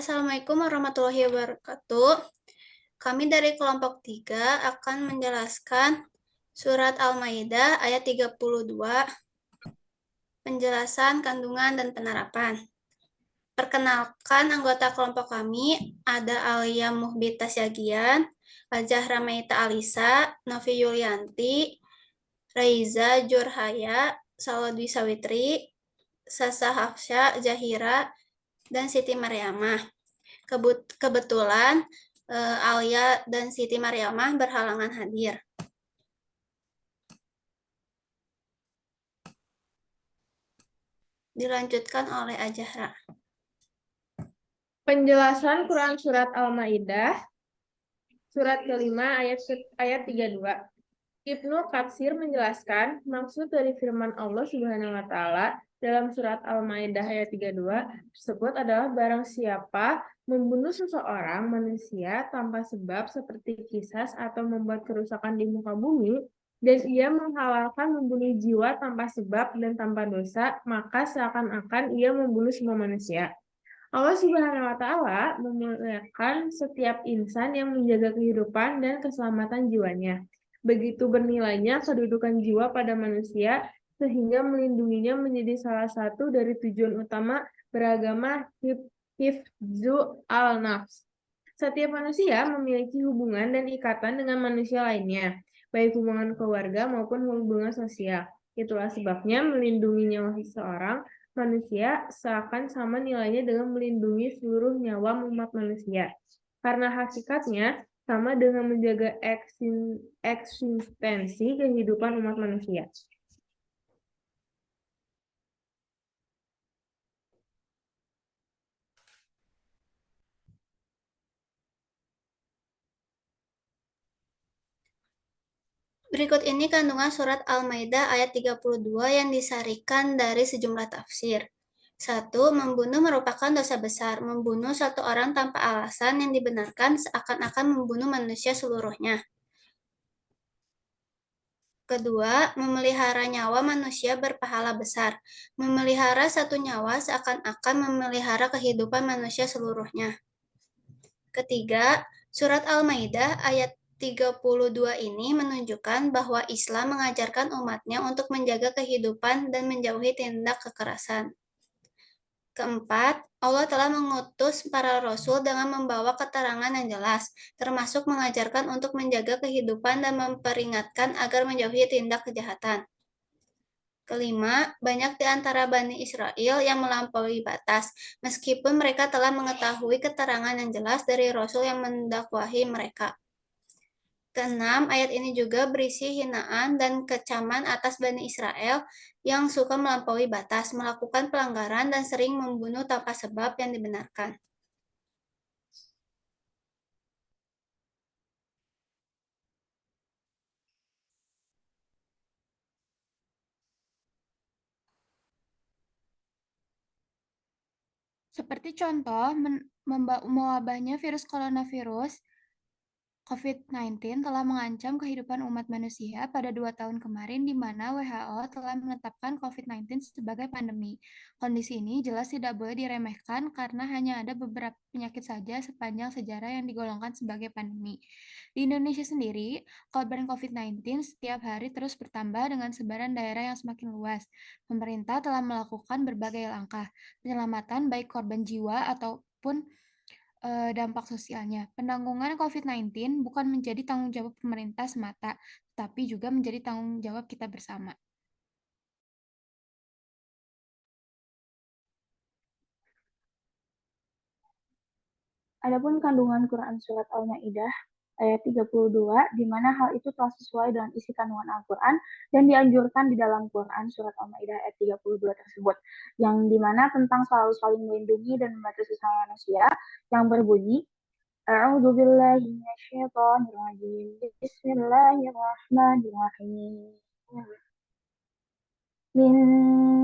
Assalamualaikum warahmatullahi wabarakatuh. Kami dari kelompok 3 akan menjelaskan surat Al-Maidah ayat 32, penjelasan kandungan dan penerapan. Perkenalkan anggota kelompok kami, ada Alia Muhbita Syagian, Zahra Meita Alisa, Novi Yulianti, Raiza Jurhaya, Salwadwi Sawitri, Sasa Hafsya Zahira, dan Siti Maryamah. Kebetulan Alia dan Siti Maryamah berhalangan hadir. Dilanjutkan oleh Azahra. Penjelasan Quran Surat Al-Maidah, surat kelima ayat 32. Ibnu Katsir menjelaskan maksud dari firman Allah Subhanahu wa taala dalam surat Al-Maidah ayat 32 tersebut adalah barang siapa membunuh seseorang manusia tanpa sebab seperti qisas atau membuat kerusakan di muka bumi dan ia menghalalkan membunuh jiwa tanpa sebab dan tanpa dosa, maka seakan-akan ia membunuh semua manusia. Allah Subhanahu wa taala memuliakan setiap insan yang menjaga kehidupan dan keselamatan jiwanya. Begitu bernilainya kedudukan jiwa pada manusia sehingga melindunginya menjadi salah satu dari tujuan utama beragama hifzu al-nafs. Setiap manusia memiliki hubungan dan ikatan dengan manusia lainnya, baik hubungan keluarga maupun hubungan sosial. Itulah sebabnya melindungi nyawa seseorang manusia seakan sama nilainya dengan melindungi seluruh nyawa umat manusia. Karena hakikatnya sama dengan menjaga eksistensi kehidupan umat manusia. Berikut ini kandungan surat Al-Maidah ayat 32 yang disarikan dari sejumlah tafsir. 1. Membunuh merupakan dosa besar. Membunuh satu orang tanpa alasan yang dibenarkan seakan-akan membunuh manusia seluruhnya. Kedua, memelihara nyawa manusia berpahala besar. Memelihara satu nyawa seakan-akan memelihara kehidupan manusia seluruhnya. Ketiga, surat Al-Maidah ayat 32 ini menunjukkan bahwa Islam mengajarkan umatnya untuk menjaga kehidupan dan menjauhi tindak kekerasan. Keempat, Allah telah mengutus para rasul dengan membawa keterangan yang jelas, termasuk mengajarkan untuk menjaga kehidupan dan memperingatkan agar menjauhi tindak kejahatan. Kelima, banyak di antara Bani Israel yang melampaui batas, meskipun mereka telah mengetahui keterangan yang jelas dari Rasul yang mendakwahi mereka. Keenam, ayat ini juga berisi hinaan dan kecaman atas Bani Israel yang suka melampaui batas, melakukan pelanggaran, dan sering membunuh tanpa sebab yang dibenarkan. Seperti contoh, mewabahnya virus coronavirus COVID-19 telah mengancam kehidupan umat manusia pada 2 tahun kemarin, di mana WHO telah menetapkan COVID-19 sebagai pandemi. Kondisi ini jelas tidak boleh diremehkan karena hanya ada beberapa penyakit saja sepanjang sejarah yang digolongkan sebagai pandemi. Di Indonesia sendiri, korban COVID-19 setiap hari terus bertambah dengan sebaran daerah yang semakin luas. Pemerintah telah melakukan berbagai langkah penyelamatan baik korban jiwa ataupun dampak sosialnya. Penanggungan COVID-19 bukan menjadi tanggung jawab pemerintah semata, tetapi juga menjadi tanggung jawab kita bersama. Adapun kandungan Quran Surat Al-Maidah ayat 32, di mana hal itu telah sesuai dengan isi kandungan Al-Quran dan dianjurkan di dalam Quran Surat Al-Maidah ayat 32 tersebut, yang dimana tentang selalu saling melindungi dan membantu sesama manusia, yang berbunyi, A'udzu billahi minasyaitonir rajim. Bismillahirrahmanirrahim. Min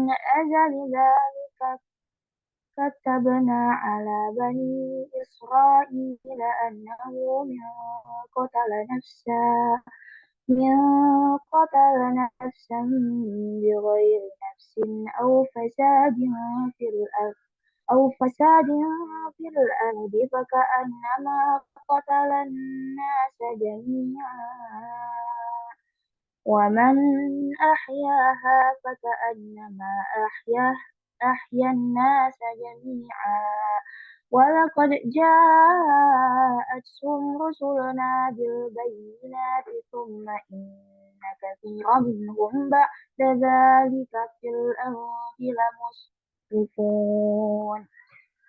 ajali dzalika كتبنا على بني إسرائيل أنه من قتل نفسا بغير نفس أو فساد في في الأرض فكأنما قتل الناس جميعا ومن أحياها فكأنما أحيا الناس جميعا ولقد جاءتهم رسلنا بالبينات ثم إن كثيرا منهم بعد ذلك في الأرض لمسرفون.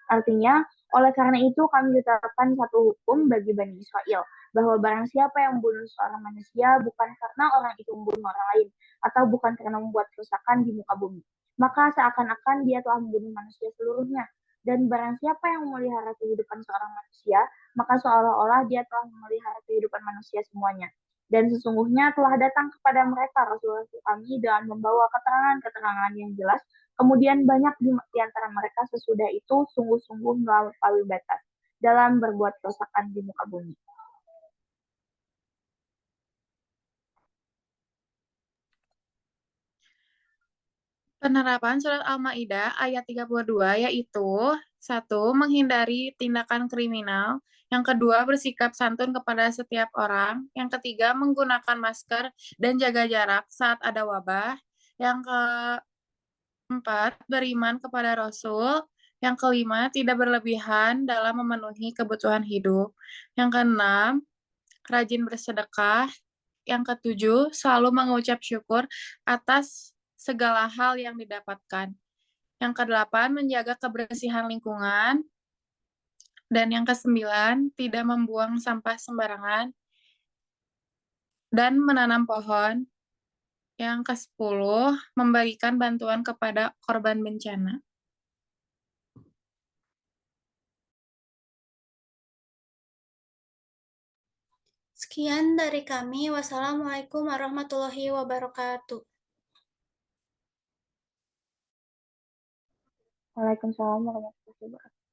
Artinya, oleh karena itu kami tetapkan satu hukum bagi Bani Israel, bahwa barang siapa yang membunuh seorang manusia bukan karena orang itu membunuh orang lain, atau bukan karena membuat kerusakan di muka bumi, maka seakan-akan dia telah membunuh manusia seluruhnya. Dan barang siapa yang memelihara kehidupan seorang manusia, maka seolah-olah dia telah memelihara kehidupan manusia semuanya. Dan sesungguhnya telah datang kepada mereka Rasul-Rasul kami dengan membawa keterangan-keterangan yang jelas. Kemudian banyak di antara mereka sesudah itu sungguh-sungguh melampaui batas dalam berbuat kerusakan di muka bumi. Penerapan surat Al-Maidah ayat 32 yaitu 1. Menghindari tindakan kriminal. Yang kedua, bersikap santun kepada setiap orang. Yang ketiga, menggunakan masker dan jaga jarak saat ada wabah. Yang keempat, beriman kepada Rasul. Yang kelima, tidak berlebihan dalam memenuhi kebutuhan hidup. Yang keenam, rajin bersedekah. Yang ketujuh, selalu mengucap syukur atas segala hal yang didapatkan. Yang kedelapan, menjaga kebersihan lingkungan. Dan yang kesembilan, tidak membuang sampah sembarangan. Dan menanam pohon. Yang kesepuluh, memberikan bantuan kepada korban bencana. Sekian dari kami. Wassalamualaikum warahmatullahi wabarakatuh. Waalaikumsalam warahmatullahi wabarakatuh.